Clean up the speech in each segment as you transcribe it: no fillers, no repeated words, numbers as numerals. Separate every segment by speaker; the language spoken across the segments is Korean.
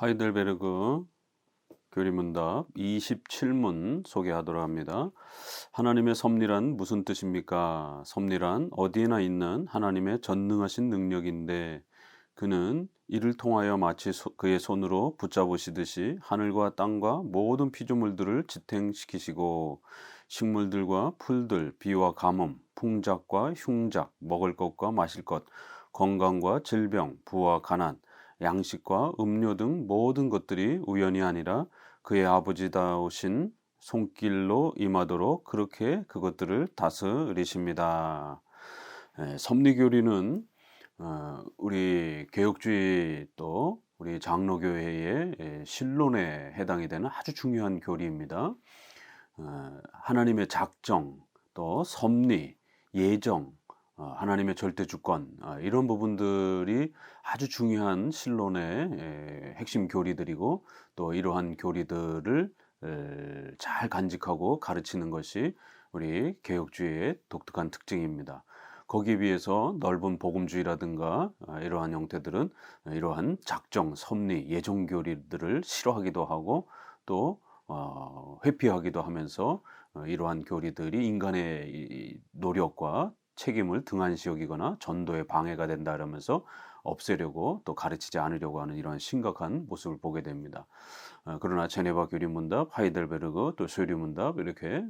Speaker 1: 하이델베르그 교리문답 27문 소개하도록 합니다. 하나님의 섭리란 무슨 뜻입니까? 섭리란 어디에나 있는 하나님의 전능하신 능력인데 그는 이를 통하여 마치 그의 손으로 붙잡으시듯이 하늘과 땅과 모든 피조물들을 지탱시키시고 식물들과 풀들, 비와 가뭄, 풍작과 흉작, 먹을 것과 마실 것, 건강과 질병, 부와 가난, 양식과 음료 등 모든 것들이 우연이 아니라 그의 아버지다우신 손길로 임하도록 그렇게 그것들을 다스리십니다. 섭리교리는 우리 개혁주의 또 우리 장로교회의 신론에 해당이 되는 아주 중요한 교리입니다. 하나님의 작정, 또 섭리, 예정, 하나님의 절대 주권, 이런 부분들이 아주 중요한 신론의 핵심 교리들이고 또 이러한 교리들을 잘 간직하고 가르치는 것이 우리 개혁주의의 독특한 특징입니다. 거기에 비해서 넓은 복음주의라든가 이러한 형태들은 이러한 작정, 섭리, 예정 교리들을 싫어하기도 하고 또 회피하기도 하면서 이러한 교리들이 인간의 이 노력과 책임을 등한시 여기거나 전도에 방해가 된다 이러면서 없애려고 또 가르치지 않으려고 하는 이러한 심각한 모습을 보게 됩니다. 그러나 제네바 교리문답, 하이델베르그 또 소유리문답 이렇게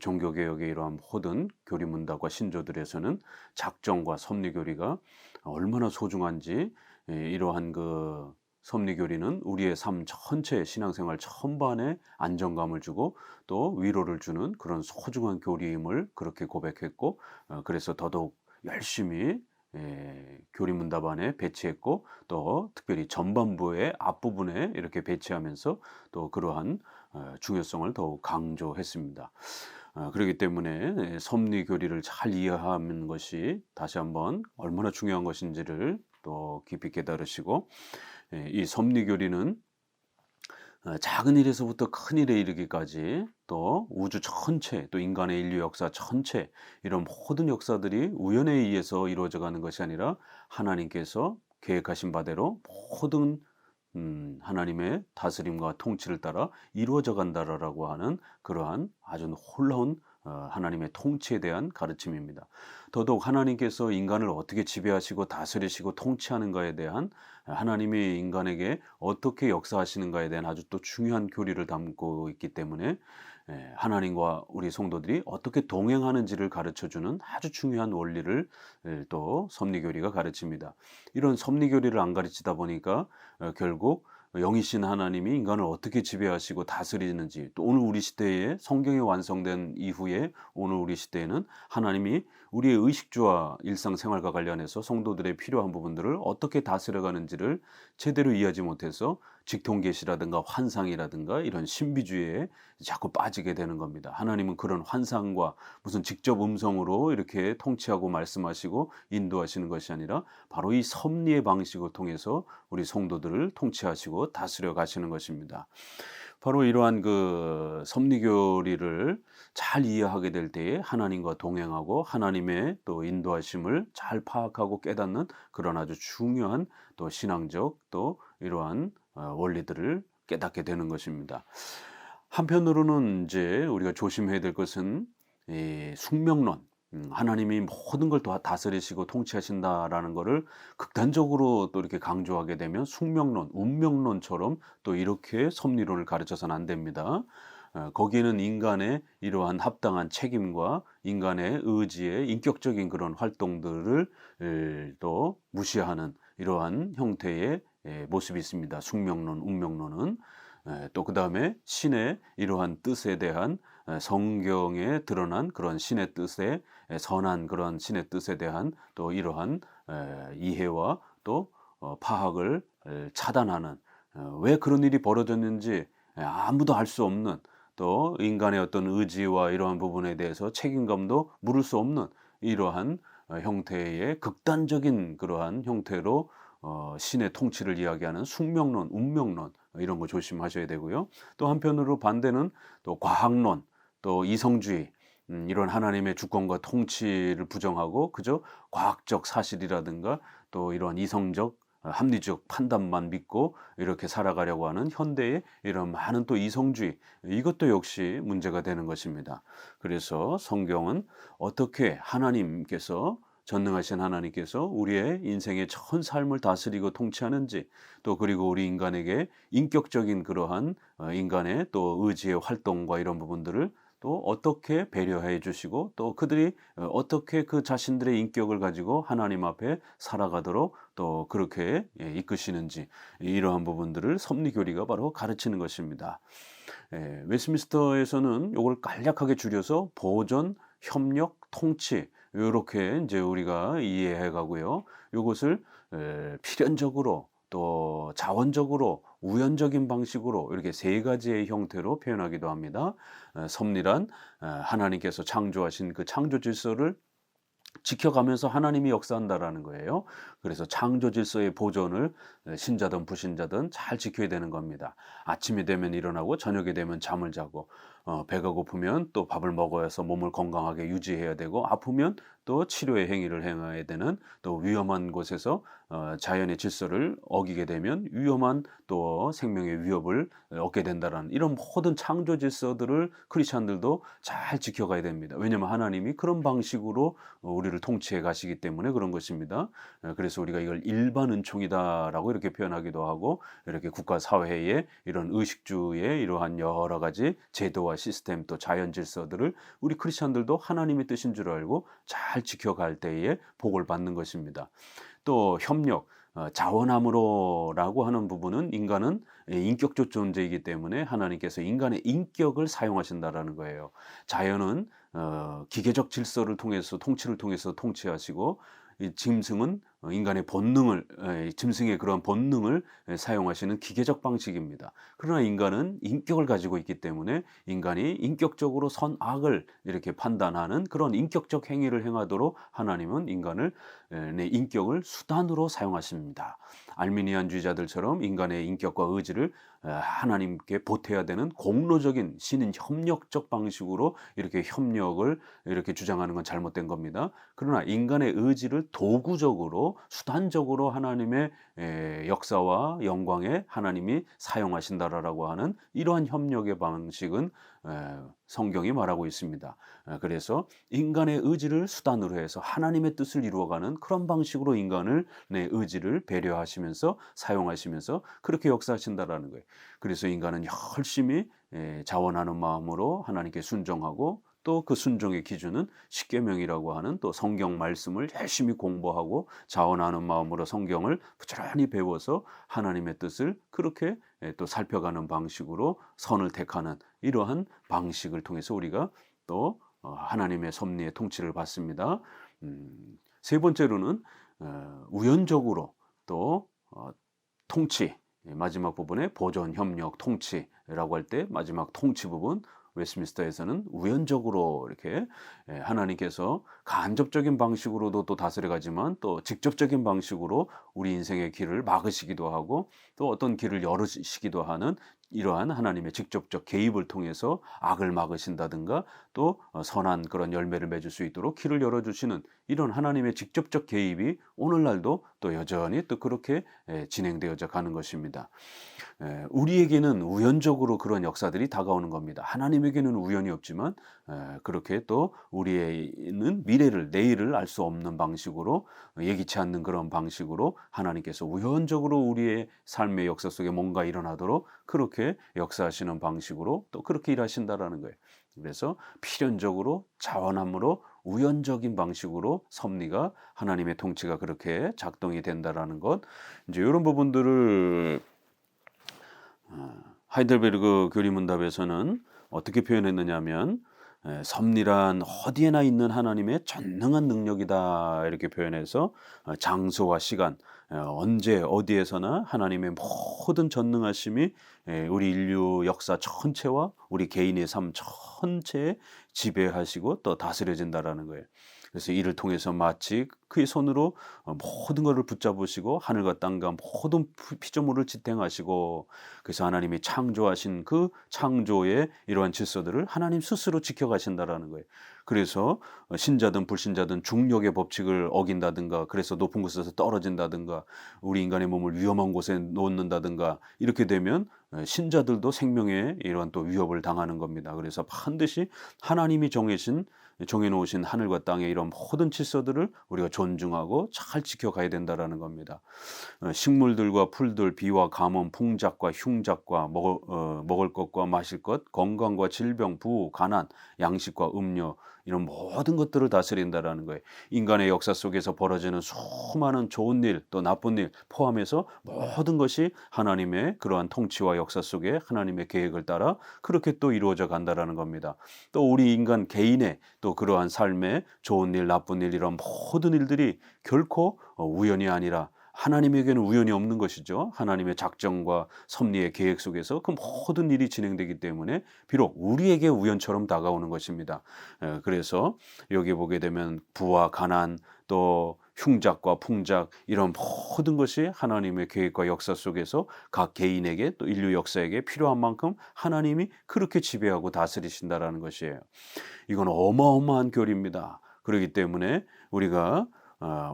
Speaker 1: 종교개혁의 이러한 모든 교리문답과 신조들에서는 작정과 섭리교리가 얼마나 소중한지 이러한 그 섭리교리는 우리의 삶 전체 신앙생활 전반에 안정감을 주고 또 위로를 주는 그런 소중한 교리임을 그렇게 고백했고 그래서 더더욱 열심히 교리문답 안에 배치했고 또 특별히 전반부의 앞부분에 이렇게 배치하면서 또 그러한 중요성을 더욱 강조했습니다. 그렇기 때문에 섭리 교리를 잘 이해하는 것이 다시 한번 얼마나 중요한 것인지를 또 깊이 깨달으시고 이 섭리 교리는 작은 일에서부터 큰 일에 이르기까지 또 우주 전체 또 인간의 인류 역사 전체 이런 모든 역사들이 우연에 의해서 이루어져 가는 것이 아니라 하나님께서 계획하신 바대로 모든 하나님의 다스림과 통치를 따라 이루어져 간다라고 하는 그러한 아주 놀라운 하나님의 통치에 대한 가르침입니다. 더더욱 하나님께서 인간을 어떻게 지배하시고 다스리시고 통치하는가에 대한 하나님이 인간에게 어떻게 역사하시는가에 대한 아주 또 중요한 교리를 담고 있기 때문에 하나님과 우리 성도들이 어떻게 동행하는지를 가르쳐주는 아주 중요한 원리를 또 섭리교리가 가르칩니다. 이런 섭리교리를 안 가르치다 보니까 결국 영이신 하나님이 인간을 어떻게 지배하시고 다스리는지 또 오늘 우리 시대에 성경이 완성된 이후에 오늘 우리 시대에는 하나님이 우리의 의식주와 일상생활과 관련해서 성도들의 필요한 부분들을 어떻게 다스려가는지를 제대로 이해하지 못해서 직통계시라든가 환상이라든가 이런 신비주의에 자꾸 빠지게 되는 겁니다. 하나님은 그런 환상과 무슨 직접 음성으로 이렇게 통치하고 말씀하시고 인도하시는 것이 아니라 바로 이 섭리의 방식을 통해서 우리 성도들을 통치하시고 다스려 가시는 것입니다. 바로 이러한 그 섭리교리를 잘 이해하게 될 때에 하나님과 동행하고 하나님의 또 인도하심을 잘 파악하고 깨닫는 그런 아주 중요한 또 신앙적 또 이러한 원리들을 깨닫게 되는 것입니다. 한편으로는 이제 우리가 조심해야 될 것은 이 숙명론, 하나님이 모든 걸 다스리시고 통치하신다라는 것을 극단적으로 또 이렇게 강조하게 되면 숙명론, 운명론처럼 또 이렇게 섭리론을 가르쳐서는 안 됩니다. 거기에는 인간의 이러한 합당한 책임과 인간의 의지의 인격적인 그런 활동들을 또 무시하는 이러한 형태의 모습이 있습니다. 숙명론, 운명론은. 또 그다음에 신의 이러한 뜻에 대한 성경에 드러난 그런 신의 뜻에 선한 그런 신의 뜻에 대한 또 이러한 이해와 또 파악을 차단하는 왜 그런 일이 벌어졌는지 아무도 알 수 없는 또 인간의 어떤 의지와 이러한 부분에 대해서 책임감도 물을 수 없는 이러한 형태의 극단적인 그러한 형태로 신의 통치를 이야기하는 숙명론, 운명론 이런 거 조심하셔야 되고요. 또 한편으로 반대는 또 과학론, 또 이성주의 이런 하나님의 주권과 통치를 부정하고 그저 과학적 사실이라든가 또 이런 이성적 합리적 판단만 믿고 이렇게 살아가려고 하는 현대의 이런 많은 또 이성주의, 이것도 역시 문제가 되는 것입니다. 그래서 성경은 어떻게 하나님께서, 전능하신 하나님께서 우리의 인생의 전 삶을 다스리고 통치하는지, 또 그리고 우리 인간에게 인격적인 그러한 인간의 또 의지의 활동과 이런 부분들을 또 어떻게 배려해 주시고, 또 그들이 어떻게 그 자신들의 인격을 가지고 하나님 앞에 살아가도록 또 그렇게 이끄시는지, 이러한 부분들을 섭리교리가 바로 가르치는 것입니다. 웨스트민스터에서는 이걸 간략하게 줄여서 보존, 협력, 통치, 요렇게 이제 우리가 이해해 가고요. 요것을 필연적으로 또 자원적으로 우연적인 방식으로 이렇게 세 가지의 형태로 표현하기도 합니다. 섭리란 하나님께서 창조하신 그 창조 질서를 지켜가면서 하나님이 역사한다라는 거예요. 그래서 창조 질서의 보존을 신자든 불신자든 잘 지켜야 되는 겁니다. 아침이 되면 일어나고 저녁이 되면 잠을 자고, 배가 고프면 또 밥을 먹어서 몸을 건강하게 유지해야 되고, 아프면 또 치료의 행위를 행해야 되는, 또 위험한 곳에서 자연의 질서를 어기게 되면 위험한 또 생명의 위협을 얻게 된다는, 이런 모든 창조 질서들을 크리스찬들도 잘 지켜가야 됩니다. 왜냐하면 하나님이 그런 방식으로 우리를 통치해 가시기 때문에 그런 것입니다. 그래서 우리가 이걸 일반 은총이다라고 이렇게 표현하기도 하고, 이렇게 국가 사회의 이런 의식주의 이러한 여러 가지 제도와 시스템, 또 자연 질서들을 우리 크리스찬들도 하나님의 뜻인 줄 알고 잘 지켜갈 때에 복을 받는 것입니다. 또 협력, 자원함으로라고 하는 부분은 인간은 인격적 존재이기 때문에 하나님께서 인간의 인격을 사용하신다라는 거예요. 자연은 기계적 질서를 통해서, 통치를 통해서 통치하시고, 이 짐승은 인간의 본능을, 짐승의 그런 본능을 사용하시는 기계적 방식입니다. 그러나 인간은 인격을 가지고 있기 때문에 인간이 인격적으로 선악을 이렇게 판단하는 그런 인격적 행위를 행하도록 하나님은 인간을, 내 인격을 수단으로 사용하십니다. 알미니안주의자들처럼 인간의 인격과 의지를 하나님께 보태야 되는 공로적인 신인 협력적 방식으로 이렇게 협력을 이렇게 주장하는 건 잘못된 겁니다. 그러나 인간의 의지를 도구적으로, 수단적으로 하나님의 역사와 영광에 하나님이 사용하신다라고 하는 이러한 협력의 방식은 성경이 말하고 있습니다. 그래서 인간의 의지를 수단으로 해서 하나님의 뜻을 이루어가는 그런 방식으로 인간을, 내 의지를 배려하시면서 사용하시면서 그렇게 역사하신다라는 거예요. 그래서 인간은 열심히 자원하는 마음으로 하나님께 순종하고, 또 그 순종의 기준은 십계명이라고 하는 또 성경 말씀을 열심히 공부하고 자원하는 마음으로 성경을 부지런히 배워서 하나님의 뜻을 그렇게 또 살펴가는 방식으로 선을 택하는, 이러한 방식을 통해서 우리가 또 하나님의 섭리의 통치를 받습니다. 세 번째로는 우연적으로 또 통치, 마지막 부분에 보존, 협력, 통치라고 할 때 마지막 통치 부분, 웨스트민스터에서는 우연적으로 이렇게 하나님께서 간접적인 방식으로도 또 다스려 가지만, 또 직접적인 방식으로 우리 인생의 길을 막으시기도 하고, 또 어떤 길을 열으시기도 하는 이러한 하나님의 직접적 개입을 통해서 악을 막으신다든가, 또 선한 그런 열매를 맺을 수 있도록 길을 열어주시는 이런 하나님의 직접적 개입이 오늘날도 또 여전히 또 그렇게 진행되어져 가는 것입니다. 우리에게는 우연적으로 그런 역사들이 다가오는 겁니다. 하나님에게는 우연이 없지만 그렇게 또 우리는 미래를, 내일을 알 수 없는 방식으로, 예기치 않는 그런 방식으로 하나님께서 우연적으로 우리의 삶의 역사 속에 뭔가 일어나도록 그렇게 역사하시는 방식으로 또 그렇게 일하신다라는 거예요. 그래서 필연적으로 자원함으로 우연적인 방식으로 섭리가, 하나님의 통치가 그렇게 작동이 된다라는 것, 이제 이런 부분들을 하이델베르그 교리문답에서는 어떻게 표현했느냐면, 섭리란 어디에나 있는 하나님의 전능한 능력이다, 이렇게 표현해서 장소와 시간, 언제 어디에서나 하나님의 모든 전능하심이 우리 인류 역사 전체와 우리 개인의 삶 전체에 지배하시고 또 다스려진다라는 거예요. 그래서 이를 통해서 마치 그의 손으로 모든 것을 붙잡으시고 하늘과 땅과 모든 피조물을 지탱하시고, 그래서 하나님이 창조하신 그 창조의 이러한 질서들을 하나님 스스로 지켜가신다라는 거예요. 그래서 신자든 불신자든 중력의 법칙을 어긴다든가, 그래서 높은 곳에서 떨어진다든가, 우리 인간의 몸을 위험한 곳에 놓는다든가, 이렇게 되면 신자들도 생명에 이러한 또 위협을 당하는 겁니다. 그래서 반드시 하나님이 정해놓으신 하늘과 땅의 이런 모든 질서들을 우리가 존중하고 잘 지켜가야 된다라는 겁니다. 식물들과 풀들, 비와 가뭄, 풍작과 흉작과 먹을 것과 마실 것, 건강과 질병, 부호, 가난, 양식과 음료, 이런 모든 것들을 다스린다라는 거예요. 인간의 역사 속에서 벌어지는 수많은 좋은 일, 또 나쁜 일 포함해서 모든 것이 하나님의 그러한 통치와 역사 속에 하나님의 계획을 따라 그렇게 또 이루어져 간다라는 겁니다. 또 우리 인간 개인의 또 그러한 삶에 좋은 일, 나쁜 일, 이런 모든 일들이 결코 우연이 아니라 하나님에게는 우연이 없는 것이죠. 하나님의 작정과 섭리의 계획 속에서 그 모든 일이 진행되기 때문에 비록 우리에게 우연처럼 다가오는 것입니다. 그래서 여기 보게 되면 부와 가난, 또 흉작과 풍작, 이런 모든 것이 하나님의 계획과 역사 속에서 각 개인에게 또 인류 역사에게 필요한 만큼 하나님이 그렇게 지배하고 다스리신다라는 것이에요. 이건 어마어마한 교리입니다. 그렇기 때문에 우리가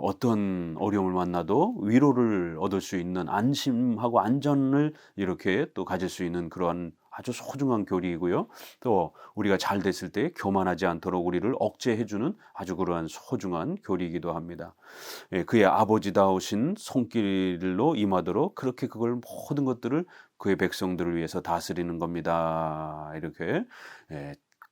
Speaker 1: 어떤 어려움을 만나도 위로를 얻을 수 있는 안심하고 안전을 이렇게 또 가질 수 있는 그러한 아주 소중한 교리이고요. 또 우리가 잘 됐을 때 교만하지 않도록 우리를 억제해주는 아주 그러한 소중한 교리이기도 합니다. 그의 아버지다우신 손길로 임하도록 그렇게 그걸 모든 것들을 그의 백성들을 위해서 다스리는 겁니다. 이렇게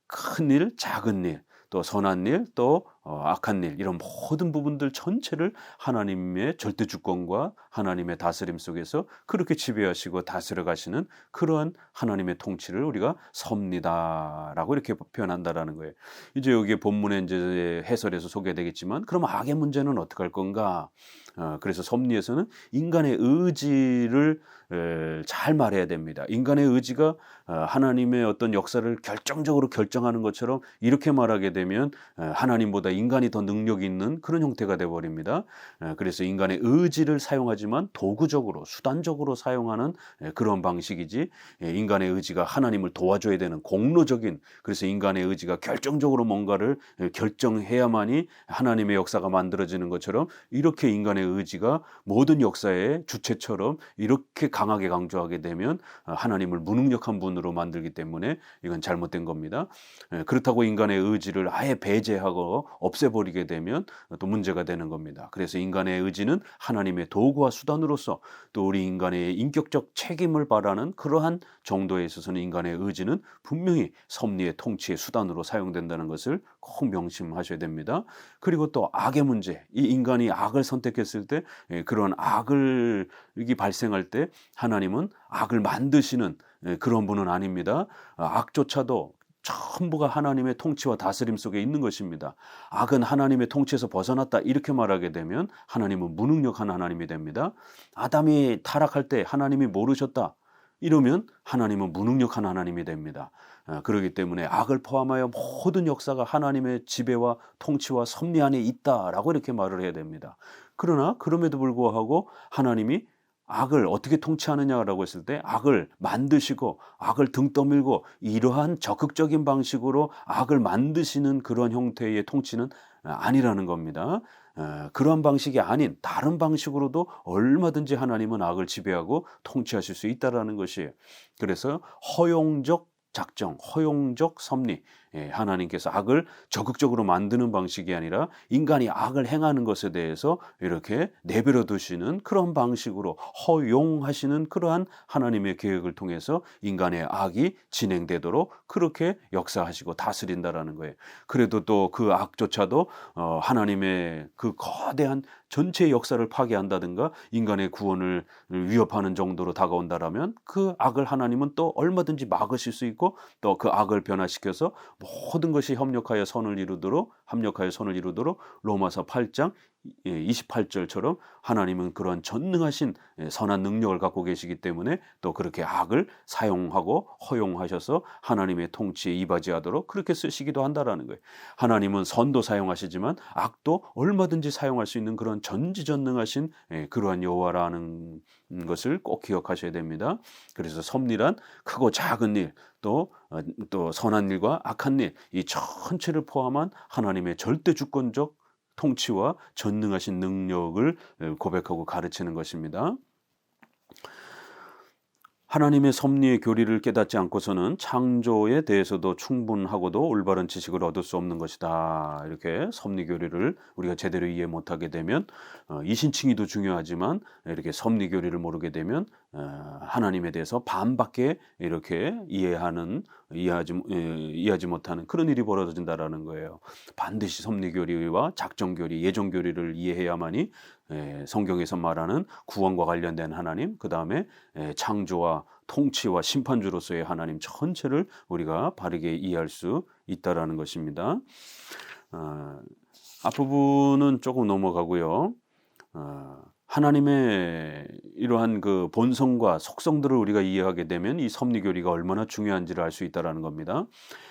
Speaker 1: 큰 일, 작은 일, 또 선한 일, 또 악한 일, 이런 모든 부분들 전체를 하나님의 절대 주권과 하나님의 다스림 속에서 그렇게 지배하시고 다스려 가시는 그러한 하나님의 통치를 우리가 섭니다라고 이렇게 표현한다라는 거예요. 이제 여기 본문에 이제 해설에서 소개되겠지만, 그럼 악의 문제는 어떻게 할 건가? 그래서 섭리에서는 인간의 의지를 잘 말해야 됩니다. 인간의 의지가 하나님의 어떤 역사를 결정적으로 결정하는 것처럼 이렇게 말하게 되면 하나님보다 인간이 더 능력이 있는 그런 형태가 되어버립니다. 그래서 인간의 의지를 사용하지만 도구적으로, 수단적으로 사용하는 그런 방식이지, 인간의 의지가 하나님을 도와줘야 되는 공로적인, 그래서 인간의 의지가 결정적으로 뭔가를 결정해야만이 하나님의 역사가 만들어지는 것처럼, 이렇게 인간의 의지가 모든 역사의 주체처럼 이렇게 강하게 강조하게 되면 하나님을 무능력한 분으로 만들기 때문에 이건 잘못된 겁니다. 그렇다고 인간의 의지를 아예 배제하고 없애버리게 되면 또 문제가 되는 겁니다. 그래서 인간의 의지는 하나님의 도구와 수단으로서, 또 우리 인간의 인격적 책임을 바라는 그러한 정도에 있어서는 인간의 의지는 분명히 섭리의 통치의 수단으로 사용된다는 것을 꼭 명심하셔야 됩니다. 그리고 또 악의 문제, 이 인간이 악을 선택했을 때 그런 악이 발생할 때 하나님은 악을 만드시는 그런 분은 아닙니다. 악조차도 전부가 하나님의 통치와 다스림 속에 있는 것입니다. 악은 하나님의 통치에서 벗어났다 이렇게 말하게 되면 하나님은 무능력한 하나님이 됩니다. 아담이 타락할 때 하나님이 모르셨다 이러면 하나님은 무능력한 하나님이 됩니다. 그렇기 때문에 악을 포함하여 모든 역사가 하나님의 지배와 통치와 섭리 안에 있다라고 이렇게 말을 해야 됩니다. 그러나 그럼에도 불구하고 하나님이 악을 어떻게 통치하느냐라고 했을 때 악을 만드시고 악을 등 떠밀고 이러한 적극적인 방식으로 악을 만드시는 그런 형태의 통치는 아니라는 겁니다. 그런 방식이 아닌 다른 방식으로도 얼마든지 하나님은 악을 지배하고 통치하실 수 있다는 것이에요. 그래서 허용적 작정, 허용적 섭리, 하나님께서 악을 적극적으로 만드는 방식이 아니라 인간이 악을 행하는 것에 대해서 이렇게 내버려 두시는 그런 방식으로 허용하시는 그러한 하나님의 계획을 통해서 인간의 악이 진행되도록 그렇게 역사하시고 다스린다라는 거예요. 그래도 또 그 악조차도 하나님의 그 거대한 전체 역사를 파괴한다든가 인간의 구원을 위협하는 정도로 다가온다라면 그 악을 하나님은 또 얼마든지 막으실 수 있고, 또 그 악을 변화시켜서 모든 것이 합력하여 선을 이루도록 로마서 8장 28절처럼 하나님은 그러한 전능하신 선한 능력을 갖고 계시기 때문에 또 그렇게 악을 사용하고 허용하셔서 하나님의 통치에 이바지하도록 그렇게 쓰시기도 한다라는 거예요. 하나님은 선도 사용하시지만 악도 얼마든지 사용할 수 있는 그런 전지전능하신 그러한 여호와라는 것을 꼭 기억하셔야 됩니다. 그래서 섭리란 크고 작은 일, 또 선한 일과 악한 일, 이 전체를 포함한 하나님의 절대 주권적 통치와 전능하신 능력을 고백하고 가르치는 것입니다. 하나님의 섭리의 교리를 깨닫지 않고서는 창조에 대해서도 충분하고도 올바른 지식을 얻을 수 없는 것이다. 이렇게 섭리 교리를 우리가 제대로 이해 못하게 되면 이신칭의도 중요하지만 이렇게 섭리 교리를 모르게 되면 하나님에 대해서 반밖에 이렇게 이해하지 못하는 그런 일이 벌어진다라는 거예요. 반드시 섭리 교리와 작정 교리, 예정 교리를 이해해야만이 성경에서 말하는 구원과 관련된 하나님, 그 다음에 창조와 통치와 심판주로서의 하나님 전체를 우리가 바르게 이해할 수 있다라는 것입니다. 앞부분은 조금 넘어가고요. 하나님의 이러한 그 본성과 속성들을 우리가 이해하게 되면 이 섭리 교리가 얼마나 중요한지를 알 수 있다라는 겁니다.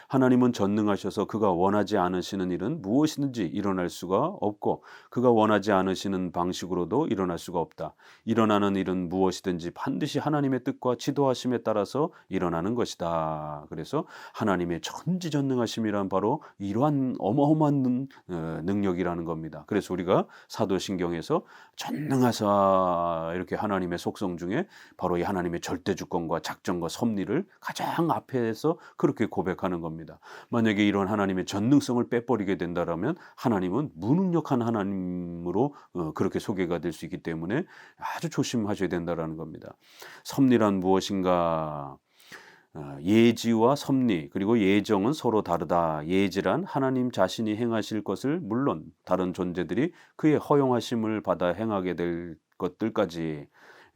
Speaker 1: 하나님은 전능하셔서 그가 원하지 않으시는 일은 무엇이든지 일어날 수가 없고 그가 원하지 않으시는 방식으로도 일어날 수가 없다. 일어나는 일은 무엇이든지 반드시 하나님의 뜻과 지도하심에 따라서 일어나는 것이다. 그래서 하나님의 전지전능하심이란 바로 이러한 어마어마한 능력이라는 겁니다. 그래서 우리가 사도신경에서 전능하사 이렇게 하나님의 속성 중에 바로 이 하나님의 절대주권과 작정과 섭리를 가장 앞에서 그렇게 고백하는 겁니다. 만약에 이런 하나님의 전능성을 빼버리게 된다면 하나님은 무능력한 하나님으로 그렇게 소개가 될 수 있기 때문에 아주 조심하셔야 된다는 겁니다. 섭리란 무엇인가? 예지와 섭리 그리고 예정은 서로 다르다. 예지란 하나님 자신이 행하실 것을 물론 다른 존재들이 그의 허용하심을 받아 행하게 될 것들까지,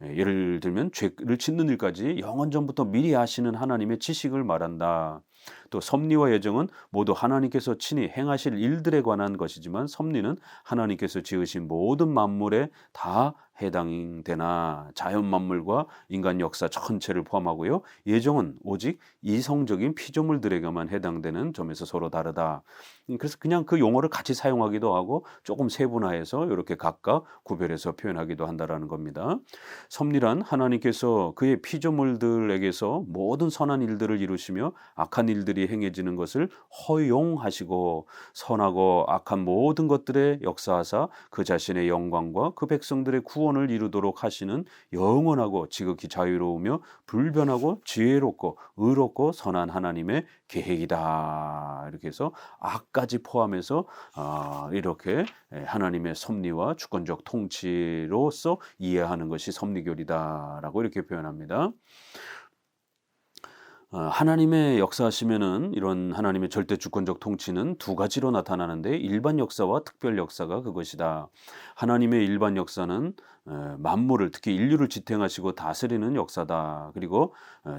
Speaker 1: 예를 들면 죄를 짓는 일까지 영원 전부터 미리 아시는 하나님의 지식을 말한다. 또 섭리와 예정은 모두 하나님께서 친히 행하실 일들에 관한 것이지만 섭리는 하나님께서 지으신 모든 만물에 다 해당되나 자연 만물과 인간 역사 전체를 포함하고요. 예정은 오직 이성적인 피조물들에게만 해당되는 점에서 서로 다르다. 그래서 그냥 그 용어를 같이 사용하기도 하고 조금 세분화해서 이렇게 각각 구별해서 표현하기도 한다라는 겁니다. 섭리란 하나님께서 그의 피조물들에게서 모든 선한 일들을 이루시며 악한 일들이 행해지는 것을 허용하시고 선하고 악한 모든 것들의 역사하사 그 자신의 영광과 그 백성들의 구원을 이루도록 하시는 영원하고 지극히 자유로우며 불변하고 지혜롭고 의롭고 선한 하나님의 계획이다. 이렇게 해서 악까지 포함해서 이렇게 하나님의 섭리와 주권적 통치로서 이해하는 것이 섭리교리다라고 이렇게 표현합니다. 하나님의 역사하시면은 이런 하나님의 절대 주권적 통치는 두 가지로 나타나는데 일반 역사와 특별 역사가 그것이다. 하나님의 일반 역사는 만물을 특히 인류를 지탱하시고 다스리는 역사다. 그리고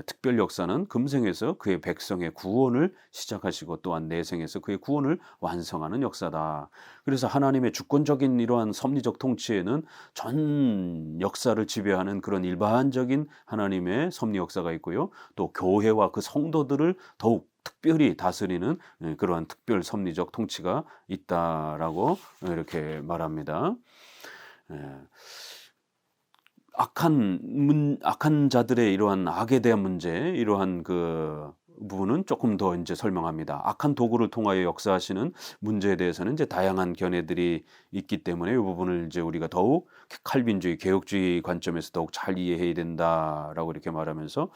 Speaker 1: 특별 역사는 금생에서 그의 백성의 구원을 시작하시고 또한 내생에서 그의 구원을 완성하는 역사다. 그래서 하나님의 주권적인 이러한 섭리적 통치에는 전 역사를 지배하는 그런 일반적인 하나님의 섭리 역사가 있고요. 또 교회와 그 성도들을 더욱 특별히 다스리는 그러한 특별 섭리적 통치가 있다라고 이렇게 말합니다. 악한 자들의 이러한 악에 대한 문제, 이러한 그 부분은 조금 더 이제 설명합니다. 악한 도구를 통하여 역사하시는 문제에 대해서는 이제 다양한 견해들이 있기 때문에 이 부분을 이제 우리가 더욱 칼빈주의, 개혁주의 관점에서 더욱 잘 이해해야 된다라고 이렇게 말하면서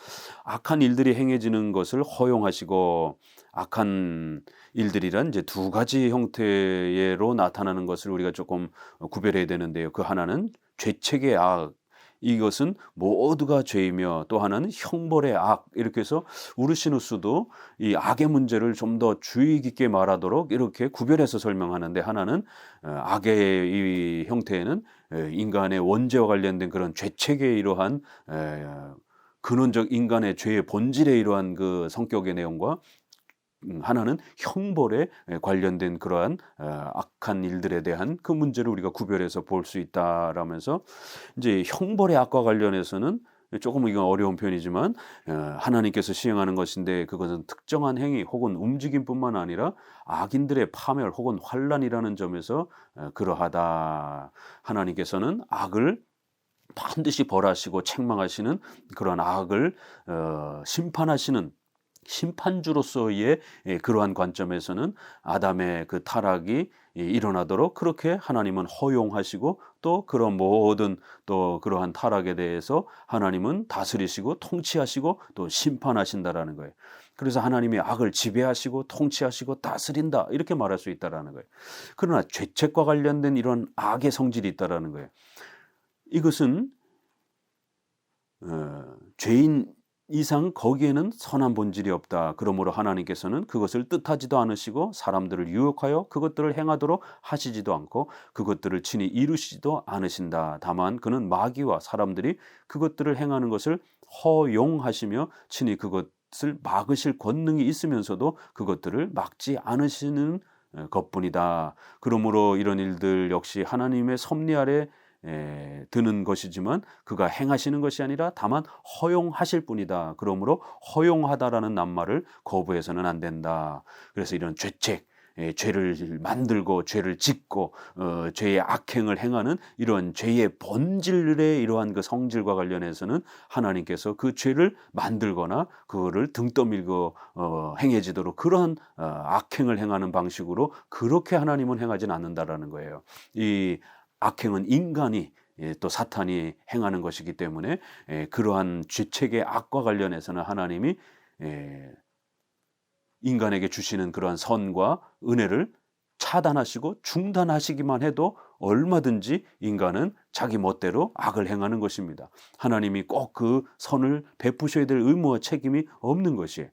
Speaker 1: 악한 일들이 행해지는 것을 허용하시고 악한 일들이란 이제 두 가지 형태로 나타나는 것을 우리가 조금 구별해야 되는데요. 그 하나는 죄책의 악, 이것은 모두가 죄이며 또 하나는 형벌의 악, 이렇게 해서 우르시누스도 이 악의 문제를 좀 더 주의 깊게 말하도록 이렇게 구별해서 설명하는데, 하나는 악의 이 형태에는 인간의 원죄와 관련된 그런 죄책의 이러한 근원적 인간의 죄의 본질의 이러한 그 성격의 내용과 하나는 형벌에 관련된 그러한 악한 일들에 대한 그 문제를 우리가 구별해서 볼 수 있다라면서 이제 형벌의 악과 관련해서는 조금 이건 어려운 표현이지만 하나님께서 시행하는 것인데 그것은 특정한 행위 혹은 움직임뿐만 아니라 악인들의 파멸 혹은 환난이라는 점에서 그러하다. 하나님께서는 악을 반드시 벌하시고 책망하시는 그러한 악을 심판하시는 심판주로서의 그러한 관점에서는 아담의 그 타락이 일어나도록 그렇게 하나님은 허용하시고 또 그런 모든 또 그러한 타락에 대해서 하나님은 다스리시고 통치하시고 또 심판하신다라는 거예요. 그래서 하나님이 악을 지배하시고 통치하시고 다스린다 이렇게 말할 수 있다라는 거예요. 그러나 죄책과 관련된 이런 악의 성질이 있다라는 거예요. 이것은 죄인 이상 거기에는 선한 본질이 없다. 그러므로 하나님께서는 그것을 뜻하지도 않으시고 사람들을 유혹하여 그것들을 행하도록 하시지도 않고 그것들을 친히 이루시지도 않으신다. 다만 그는 마귀와 사람들이 그것들을 행하는 것을 허용하시며 친히 그것을 막으실 권능이 있으면서도 그것들을 막지 않으시는 것뿐이다. 그러므로 이런 일들 역시 하나님의 섭리 아래 드는 것이지만 그가 행하시는 것이 아니라 다만 허용하실 뿐이다. 그러므로 허용하다라는 낱말을 거부해서는 안 된다. 그래서 이런 죄책, 죄를 만들고 죄를 짓고 죄의 악행을 행하는 이런 죄의 본질의 이러한 그 성질과 관련해서는 하나님께서 그 죄를 만들거나 그거를 등 떠밀고 행해지도록 그러한 악행을 행하는 방식으로 그렇게 하나님은 행하진 않는다라는 거예요. 이 악행은 인간이 또 사탄이 행하는 것이기 때문에 그러한 죄책의 악과 관련해서는 하나님이 인간에게 주시는 그러한 선과 은혜를 차단하시고 중단하시기만 해도 얼마든지 인간은 자기 멋대로 악을 행하는 것입니다. 하나님이 꼭 그 선을 베푸셔야 될 의무와 책임이 없는 것이에요.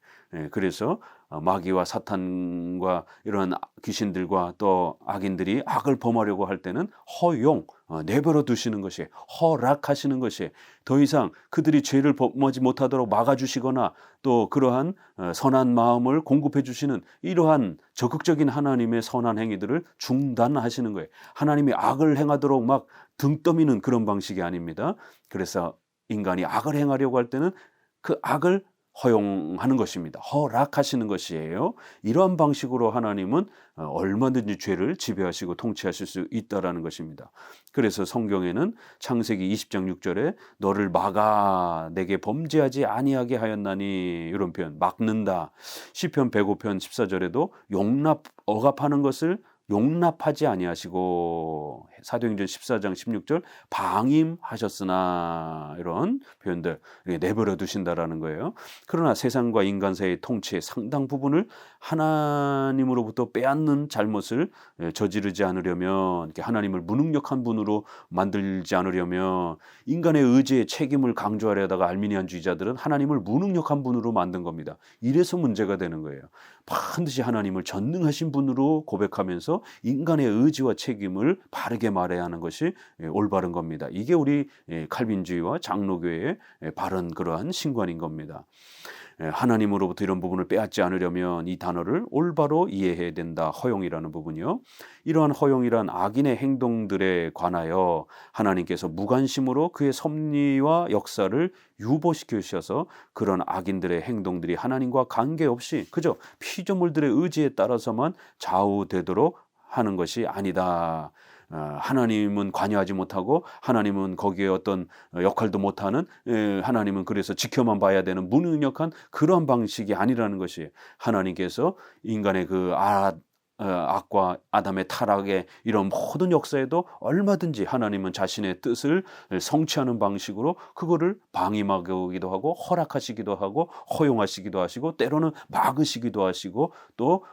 Speaker 1: 그래서 마귀와 사탄과 이런 귀신들과 또 악인들이 악을 범하려고 할 때는 허용, 내버려 두시는 것이 허락하시는 것이 더 이상 그들이 죄를 범하지 못하도록 막아주시거나 또 그러한 선한 마음을 공급해 주시는 이러한 적극적인 하나님의 선한 행위들을 중단하시는 거예요. 하나님이 악을 행하도록 막 등 떠미는 그런 방식이 아닙니다. 그래서 인간이 악을 행하려고 할 때는 그 악을 허용하는 것입니다. 허락하시는 것이에요. 이러한 방식으로 하나님은 얼마든지 죄를 지배하시고 통치하실 수 있다라는 것입니다. 그래서 성경에는 창세기 20장 6절에 너를 막아 내게 범죄하지 아니하게 하였나니 이런 표현 막는다. 시편 105편 14절에도 억압하는 것을 용납하지 아니하시고 사도행전 14장 16절 방임하셨으나 이런 표현들 내버려 두신다라는 거예요. 그러나 세상과 인간 사이의 통치의 상당 부분을 하나님으로부터 빼앗는 잘못을 저지르지 않으려면 하나님을 무능력한 분으로 만들지 않으려면 인간의 의지에 책임을 강조하려다가 알미니안주의자들은 하나님을 무능력한 분으로 만든 겁니다. 이래서 문제가 되는 거예요. 반드시 하나님을 전능하신 분으로 고백하면서 인간의 의지와 책임을 바르게 말해야 하는 것이 올바른 겁니다. 이게 우리 칼빈주의와 장로교의 바른 그러한 신관인 겁니다. 하나님으로부터 이런 부분을 빼앗지 않으려면 이 단어를 올바로 이해해야 된다. 허용이라는 부분이요. 이러한 허용이란 악인의 행동들에 관하여 하나님께서 무관심으로 그의 섭리와 역사를 유보시켜 주셔서 그런 악인들의 행동들이 하나님과 관계없이 그저 피조물들의 의지에 따라서만 좌우되도록 하는 것이 아니다. 하나님은 관여하지 못하고 하나님은 거기에 어떤 역할도 못하는 하나님은 그래서 지켜만 봐야 되는 무능력한 그런 방식이 아니라는 것이 하나님께서 인간의 그 악과 아담의 타락의 이런 모든 역사에도 얼마든지 하나님은 자신의 뜻을 성취하는 방식으로 그거를 방임하기도 하고 허락하시기도 하고 허용하시기도 하시고 때로는 막으시기도 하시고 또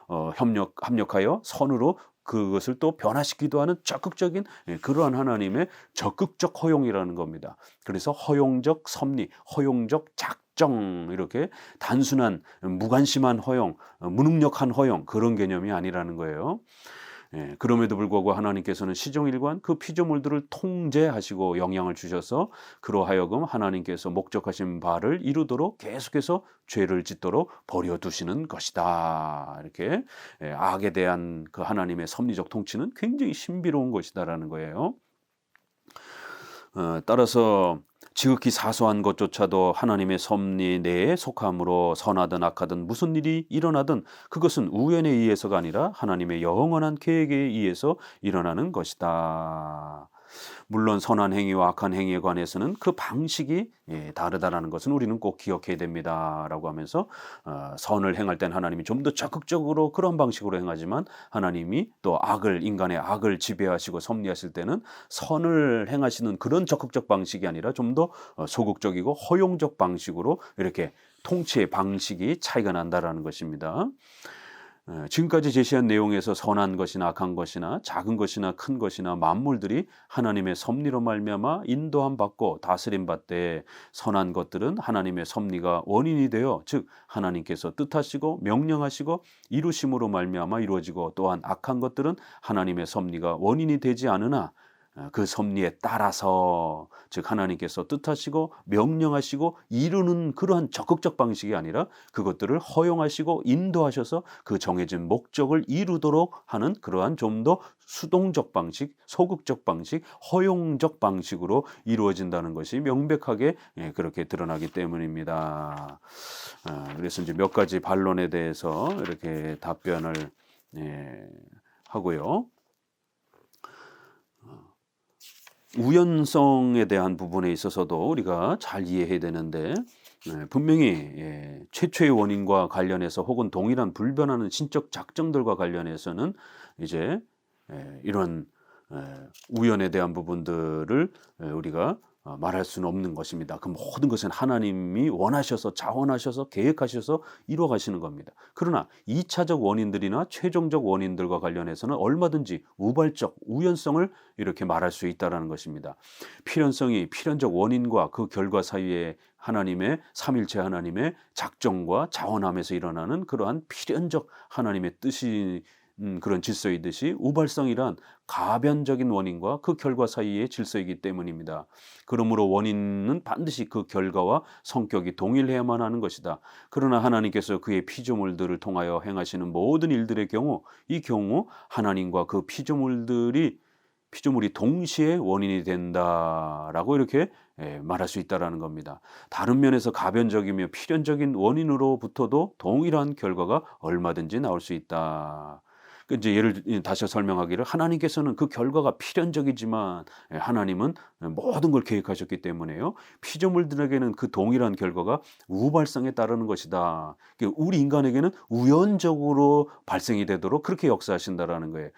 Speaker 1: 합력하여 선으로 그것을 또 변화시키기도 하는 적극적인 그러한 하나님의 적극적 허용이라는 겁니다. 그래서 허용적 섭리, 허용적 작정 이렇게 단순한 무관심한 허용, 무능력한 허용 그런 개념이 아니라는 거예요. 그럼에도 불구하고 하나님께서는 시종일관 그 피조물들을 통제하시고 영향을 주셔서 그로하여금 하나님께서 목적하신 바를 이루도록 계속해서 죄를 짓도록 버려두시는 것이다. 이렇게 악에 대한 그 하나님의 섭리적 통치는 굉장히 신비로운 것이다라는 거예요. 따라서 지극히 사소한 것조차도 하나님의 섭리 내에 속함으로 선하든 악하든 무슨 일이 일어나든 그것은 우연에 의해서가 아니라 하나님의 영원한 계획에 의해서 일어나는 것이다. 물론 선한 행위와 악한 행위에 관해서는 그 방식이 다르다라는 것은 우리는 꼭 기억해야 됩니다라고 하면서 선을 행할 땐 하나님이 좀 더 적극적으로 그런 방식으로 행하지만 하나님이 또 인간의 악을 지배하시고 섭리하실 때는 선을 행하시는 그런 적극적 방식이 아니라 좀 더 소극적이고 허용적 방식으로 이렇게 통치의 방식이 차이가 난다라는 것입니다. 지금까지 제시한 내용에서 선한 것이나 악한 것이나 작은 것이나 큰 것이나 만물들이 하나님의 섭리로 말미암아 인도함 받고 다스림 받되 선한 것들은 하나님의 섭리가 원인이 되어 즉 하나님께서 뜻하시고 명령하시고 이루심으로 말미암아 이루어지고 또한 악한 것들은 하나님의 섭리가 원인이 되지 않으나 그 섭리에 따라서 즉 하나님께서 뜻하시고 명령하시고 이루는 그러한 적극적 방식이 아니라 그것들을 허용하시고 인도하셔서 그 정해진 목적을 이루도록 하는 그러한 좀 더 수동적 방식, 소극적 방식, 허용적 방식으로 이루어진다는 것이 명백하게 그렇게 드러나기 때문입니다. 그래서 이제 몇 가지 반론에 대해서 이렇게 답변을 하고요. 우연성에 대한 부분에 있어서도 우리가 잘 이해해야 되는데 분명히 최초의 원인과 관련해서 혹은 동일한 불변하는 신적 작정들과 관련해서는 이제 이런 우연에 대한 부분들을 우리가 말할 수는 없는 것입니다. 그 모든 것은 하나님이 원하셔서 자원하셔서 계획하셔서 이루어 가시는 겁니다. 그러나 2차적 원인들이나 최종적 원인들과 관련해서는 얼마든지 우발적 우연성을 이렇게 말할 수 있다는 것입니다. 필연성이 필연적 원인과 그 결과 사이에 하나님의 삼일체 하나님의 작정과 자원함에서 일어나는 그러한 필연적 하나님의 뜻이 그런 질서이듯이 우발성이란 가변적인 원인과 그 결과 사이의 질서이기 때문입니다. 그러므로 원인은 반드시 그 결과와 성격이 동일해야만 하는 것이다. 그러나 하나님께서 그의 피조물들을 통하여 행하시는 모든 일들의 경우 이 경우 하나님과 그 피조물이 동시에 원인이 된다라고 이렇게 말할 수 있다라는 겁니다. 다른 면에서 가변적이며 필연적인 원인으로부터도 동일한 결과가 얼마든지 나올 수 있다. 이제 예를 다시 설명하기를 하나님께서는 그 결과가 필연적이지만 하나님은 모든 걸 계획하셨기 때문에요. 피조물들에게는 그 동일한 결과가 우발성에 따르는 것이다. 우리 인간에게는 우연적으로 발생이 되도록 그렇게 역사하신다라는 거예요.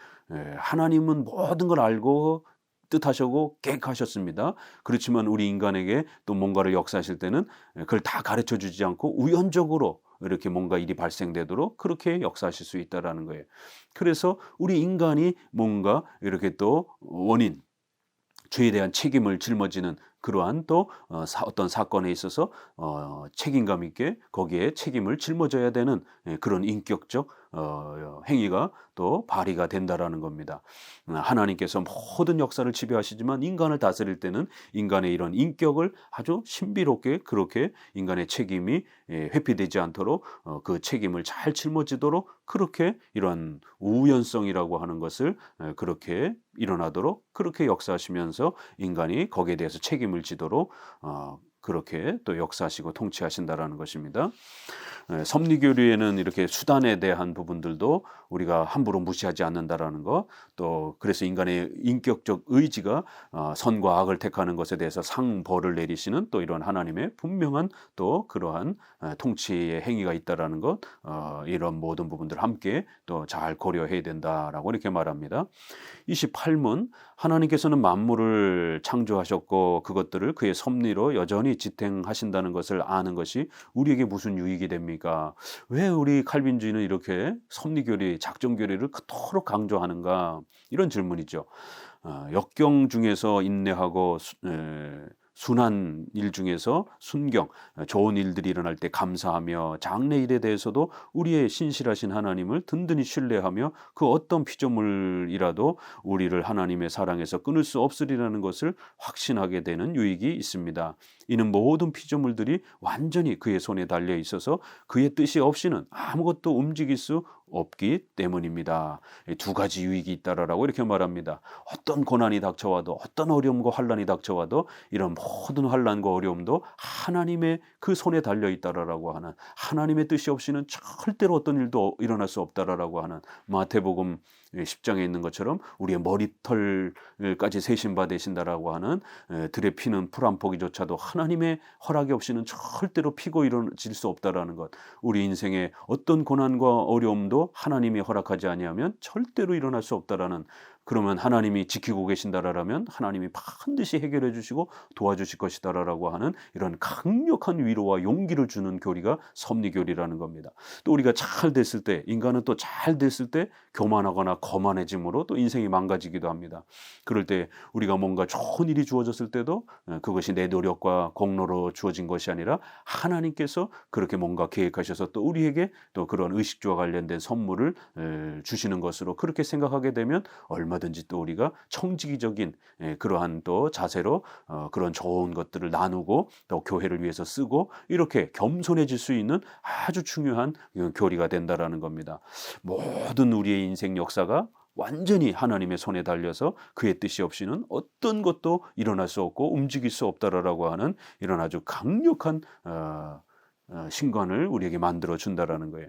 Speaker 1: 하나님은 모든 걸 알고 뜻하셨고 계획하셨습니다. 그렇지만 우리 인간에게 또 뭔가를 역사하실 때는 그걸 다 가르쳐 주지 않고 우연적으로 이렇게 뭔가 일이 발생되도록 그렇게 역사하실 수 있다라는 거예요. 그래서 우리 인간이 뭔가 이렇게 또 원인, 죄에 대한 책임을 짊어지는 그러한 또 어떤 사건에 있어서 책임감 있게 거기에 책임을 짊어져야 되는 그런 인격적 행위가 또 발휘가 된다라는 겁니다. 하나님께서 모든 역사를 지배하시지만 인간을 다스릴 때는 인간의 이런 인격을 아주 신비롭게 그렇게 인간의 책임이 회피되지 않도록 그 책임을 잘 짊어지도록 그렇게 이런 우연성이라고 하는 것을 그렇게 일어나도록 그렇게 역사하시면서 인간이 거기에 대해서 책임을 지도록 그렇게 또 역사하시고 통치하신다라는 것입니다. 섭리교리에는 이렇게 수단에 대한 부분들도 우리가 함부로 무시하지 않는다라는 것, 또 그래서 인간의 인격적 의지가 선과 악을 택하는 것에 대해서 상벌을 내리시는 또 이런 하나님의 분명한 또 그러한 통치의 행위가 있다라는 것, 이런 모든 부분들 함께 또 잘 고려해야 된다라고 이렇게 말합니다. 28문 하나님께서는 만물을 창조하셨고 그것들을 그의 섭리로 여전히 지탱하신다는 것을 아는 것이 우리에게 무슨 유익이 됩니까? 왜 우리 칼빈주의는 이렇게 섭리교리, 작정교리를 그토록 강조하는가? 이런 질문이죠. 역경 중에서 인내하고 순한 일 중에서 순경, 좋은 일들이 일어날 때 감사하며 장래일에 대해서도 우리의 신실하신 하나님을 든든히 신뢰하며 그 어떤 피조물이라도 우리를 하나님의 사랑에서 끊을 수 없으리라는 것을 확신하게 되는 유익이 있습니다. 이는 모든 피조물들이 완전히 그의 손에 달려 있어서 그의 뜻이 없이는 아무것도 움직일 수 없기 때문입니다. 두 가지 유익이 있다라고 이렇게 말합니다. 어떤 고난이 닥쳐와도 어떤 어려움과 환난이 닥쳐와도 이런 모든 환난과 어려움도 하나님의 그 손에 달려 있다라고 하는, 하나님의 뜻이 없이는 절대로 어떤 일도 일어날 수 없다라고 하는 마태복음 10장에 있는 것처럼 우리의 머리털까지 세신 바 되신다라고 하는, 들에 피는 풀 한 포기조차도 하나님의 허락이 없이는 절대로 피고 이루어질 수 없다라는 것. 우리 인생의 어떤 고난과 어려움도 하나님이 허락하지 아니하면 절대로 일어날 수 없다라는, 그러면 하나님이 지키고 계신다라면 하나님이 반드시 해결해 주시고 도와주실 것이다라고 하는 이런 강력한 위로와 용기를 주는 교리가 섭리교리라는 겁니다. 또 우리가 잘 됐을 때, 인간은 또 잘 됐을 때 교만하거나 거만해짐으로 또 인생이 망가지기도 합니다. 그럴 때 우리가 뭔가 좋은 일이 주어졌을 때도 그것이 내 노력과 공로로 주어진 것이 아니라 하나님께서 그렇게 뭔가 계획하셔서 또 우리에게 또 그런 의식주와 관련된 선물을 주시는 것으로 그렇게 생각하게 되면 얼마든지 또 우리가 청지기적인 그러한 또 자세로 그런 좋은 것들을 나누고 또 교회를 위해서 쓰고 이렇게 겸손해질 수 있는 아주 중요한 교리가 된다라는 겁니다. 모든 우리의 인생 역사가 완전히 하나님의 손에 달려서 그의 뜻이 없이는 어떤 것도 일어날 수 없고 움직일 수 없다라고 하는 이런 아주 강력한 신관을 우리에게 만들어 준다라는 거예요.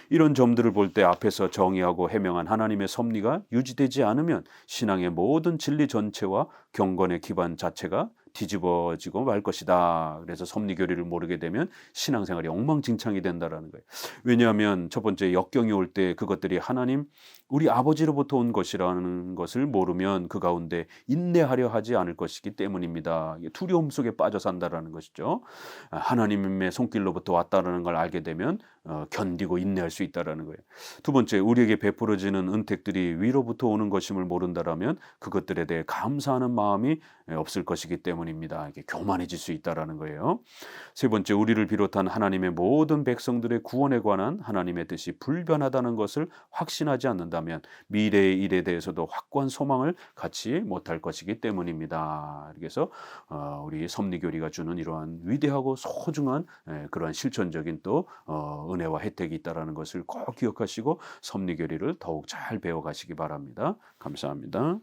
Speaker 1: 이런 점들을 볼 때 앞에서 정의하고 해명한 하나님의 섭리가 유지되지 않으면 신앙의 모든 진리 전체와 경건의 기반 자체가 뒤집어지고 말 것이다. 그래서 섭리교리를 모르게 되면 신앙생활이 엉망진창이 된다라는 거예요. 왜냐하면 첫 번째 역경이 올 때 그것들이 하나님 우리 아버지로부터 온 것이라는 것을 모르면 그 가운데 인내하려 하지 않을 것이기 때문입니다. 두려움 속에 빠져 산다라는 것이죠. 하나님의 손길로부터 왔다라는 걸 알게 되면 견디고 인내할 수 있다라는 거예요. 두 번째, 우리에게 베풀어지는 은택들이 위로부터 오는 것임을 모른다라면 그것들에 대해 감사하는 마음이 없을 것이기 때문입니다. 이게 교만해질 수 있다라는 거예요. 세 번째, 우리를 비롯한 하나님의 모든 백성들의 구원에 관한 하나님의 뜻이 불변하다는 것을 확신하지 않는다면 미래의 일에 대해서도 확고한 소망을 갖지 못할 것이기 때문입니다. 그래서 우리 섭리교리가 주는 이러한 위대하고 소중한 그러한 실천적인 또 은혜와 혜택이 있다는 것을 꼭 기억하시고 섭리교리를 더욱 잘 배워가시기 바랍니다. 감사합니다.